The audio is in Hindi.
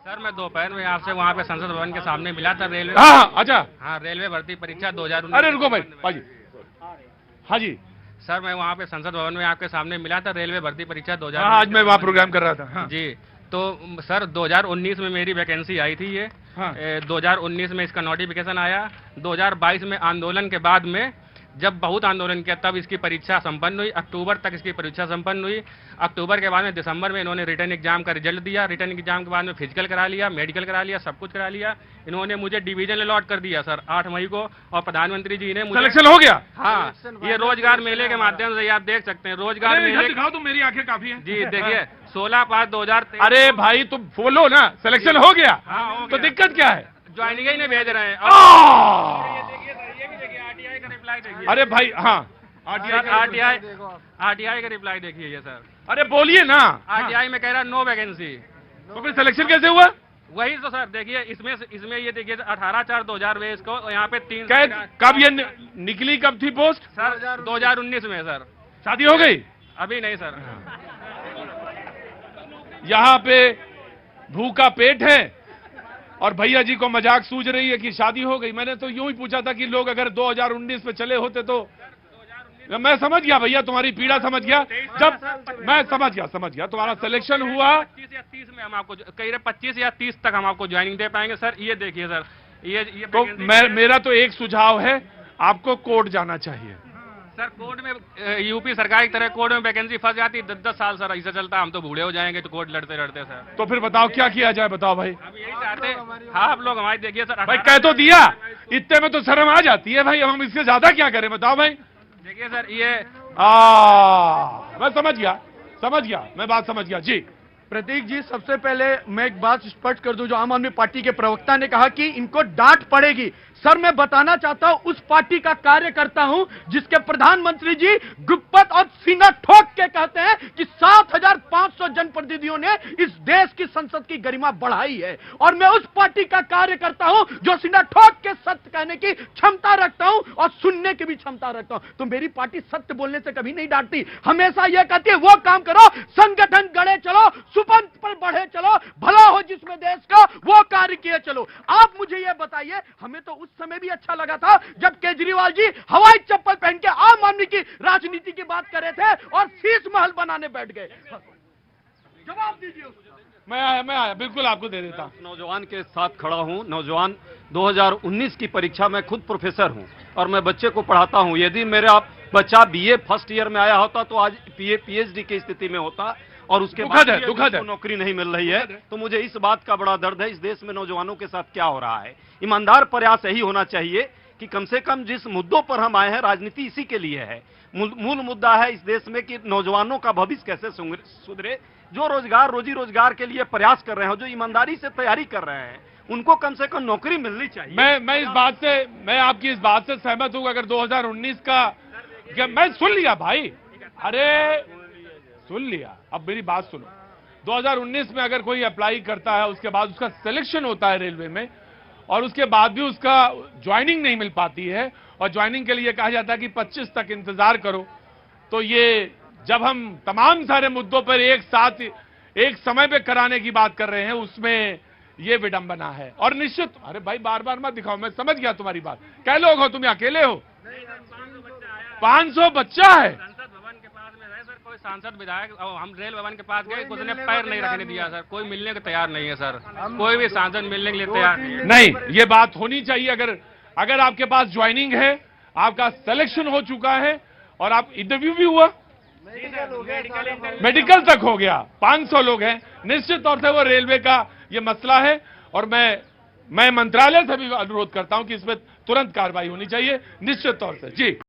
सर मैं दोपहर में आपसे वहाँ पे संसद भवन के सामने मिला था रेलवे। हाँ अच्छा। हाँ, रेलवे भर्ती परीक्षा 2019। अरे रुको भाई, हाँ जी, हाँ जी। सर मैं वहाँ पे संसद भवन में आपके सामने मिला था रेलवे भर्ती परीक्षा 2000। हाँ, आज मैं वहाँ प्रोग्राम कर रहा था। हाँ। जी, तो सर 2019 में मेरी वैकेंसी आई थी ये। हाँ। 2019 में इसका नोटिफिकेशन आया। 2022 में आंदोलन के बाद में जब बहुत आंदोलन किया तब इसकी परीक्षा संपन्न हुई। अक्टूबर तक इसकी परीक्षा संपन्न हुई। अक्टूबर के बाद में दिसंबर में इन्होंने रिटर्न एग्जाम का रिजल्ट दिया। रिटर्न एग्जाम के बाद में फिजिकल करा लिया, मेडिकल करा लिया, सब कुछ करा लिया। इन्होंने मुझे डिवीजन अलॉट कर दिया सर 8 मई को, और प्रधानमंत्री जी ने मुझे सिलेक्शन हो गया। हाँ, ये रोजगार मेले के माध्यम से आप देख सकते हैं। रोजगार मेले दिखाओ, तो मेरी आंखें काफी हैं। जी देखिए 16/5/2023। अरे भाई तुम बोलो ना, सिलेक्शन हो गया। हाँ, हो तो गया। दिक्कत क्या है? ज्वाइनिंग ही नहीं भेज रहे हैं। आह! ये भी देखिए आरटीआई का रिप्लाई देखिए। अरे भाई, हाँ, आरटीआई का रिप्लाई देखिए ये सर। अरे बोलिए ना। आरटीआई में कह रहा नो वैकेंसी। तो फिर सिलेक्शन कैसे हुआ? वही तो सर देखिए, इसमें ये देखिए 18/4/2022 को यहाँ पे 3। कब ये निकली, कब थी पोस्ट? सर 2019 में सर। शादी हो गई? अभी नहीं सर। यहाँ पे भूखा पेट है और भैया जी को मजाक सूझ रही है कि शादी हो गई। मैंने तो यूं ही पूछा था कि लोग अगर 2019 में चले होते तो। मैं समझ गया भैया, तुम्हारी पीड़ा समझ गया। जब मैं समझ गया तुम्हारा सिलेक्शन हुआ 25 या 30 में हम आपको कह रहे 25 या 30 तक हम आपको ज्वाइनिंग दे पाएंगे सर। ये देखिए सर, ये तो मेरा तो एक सुझाव है, आपको कोर्ट जाना चाहिए। सर कोर्ट में यूपी सरकार की तरह कोर्ट में वैकेंसी फंस जाती 10-10 साल सर ऐसे चलता। हम तो बूढ़े हो जाएंगे तो कोर्ट लड़ते लड़ते सर। तो फिर बताओ क्या किया जाए, बताओ भाई। हम यही चाहते। हाँ, आप लोग हमारी देखिए सर। भाई कह तो दिया, इतने में तो शर्म आ जाती है भाई। हम इससे ज्यादा क्या करें, बताओ भाई। देखिए सर ये मैं समझ गया, मैं बात समझ गया जी। प्रतीक जी, सबसे पहले मैं एक बात स्पष्ट कर दूं, जो आम आदमी पार्टी के प्रवक्ता ने कहा कि इनको डांट पड़ेगी। सर मैं बताना चाहता हूं, उस पार्टी का कार्यकर्ता हूं जिसके प्रधानमंत्री जी गुप्पत और सीना ठोक के कहते हैं कि 7,500 जनप्रतिनिधियों ने इस देश की संसद की गरिमा बढ़ाई है। और मैं उस पार्टी का कार्यकर्ता हूं जो सीना ठोक के सत्य कहने की क्षमता रखता हूं और सुनने की भी क्षमता रखता हूं। तो मेरी पार्टी सत्य बोलने से कभी नहीं डांटती, हमेशा यह कहती है वो काम करो, संगठन गढ़े चलो, सुपंथ पर बढ़े चलो, भला हो जिसमें देश का वो कार्य किए चलो। आप मुझे यह बताइए, हमें तो उस समय भी अच्छा लगा था जब केजरीवाल जी हवाई चप्पल पहन के आम आदमी की राजनीति की बात कर रहे थे और शीश महल बनाने बैठ गए। जवाब दीजिए। मैं आया, बिल्कुल आपको दे देता हूं। नौजवान के साथ खड़ा हूं। नौजवान 2019 की परीक्षा में खुद प्रोफेसर हूं और मैं बच्चे को पढ़ाता हूं। यदि मेरा बच्चा बीए फर्स्ट ईयर में आया होता तो आज पीएचडी की स्थिति में होता, और उसके बाद उसको नौकरी नहीं मिल रही है। तो मुझे इस बात का बड़ा दर्द है, इस देश में नौजवानों के साथ क्या हो रहा है। ईमानदार प्रयास यही होना चाहिए कि कम से कम जिस मुद्दों पर हम आए हैं, राजनीति इसी के लिए है। मूल मुद्दा है इस देश में कि नौजवानों का भविष्य कैसे सुधरे। जो रोजी रोजगार के लिए प्रयास कर रहे हैं, जो ईमानदारी से तैयारी कर रहे हैं, उनको कम से कम नौकरी मिलनी चाहिए। मैं आपकी इस बात से सहमत हूं। अगर 2019 का मैं सुन लिया भाई, अरे सुन लिया, अब मेरी बात सुनो। 2019 में अगर कोई अप्लाई करता है, उसके बाद उसका सिलेक्शन होता है रेलवे में, और उसके बाद भी उसका ज्वाइनिंग नहीं मिल पाती है, और ज्वाइनिंग के लिए कहा जाता है कि 25 तक इंतजार करो। तो ये जब हम तमाम सारे मुद्दों पर एक साथ एक समय पे कराने की बात कर रहे हैं, उसमें ये विडंबना है। और निश्चित, अरे भाई बार बार मत दिखाओ, मैं समझ गया तुम्हारी बात। क्या लोग हो तुम, अकेले हो? 500 बच्चा है। संसद भवन के पास में है सर, कोई सांसद विधायक, हम रेल भवन के पास गए, उसने पैर नहीं रखने दिया सर। कोई मिलने को तैयार नहीं है सर, कोई भी सांसद मिलने के लिए तैयार नहीं है। नहीं, ये बात होनी चाहिए। अगर आपके पास ज्वाइनिंग है, आपका सिलेक्शन हो चुका है और आप इंटरव्यू भी हुआ, मेडिकल तक हो गया, 500 लोग हैं, निश्चित तौर से वो रेलवे का ये मसला है। और मैं मंत्रालय से भी अनुरोध करता हूं कि इसमें तुरंत कार्रवाई होनी चाहिए, निश्चित तौर से जी।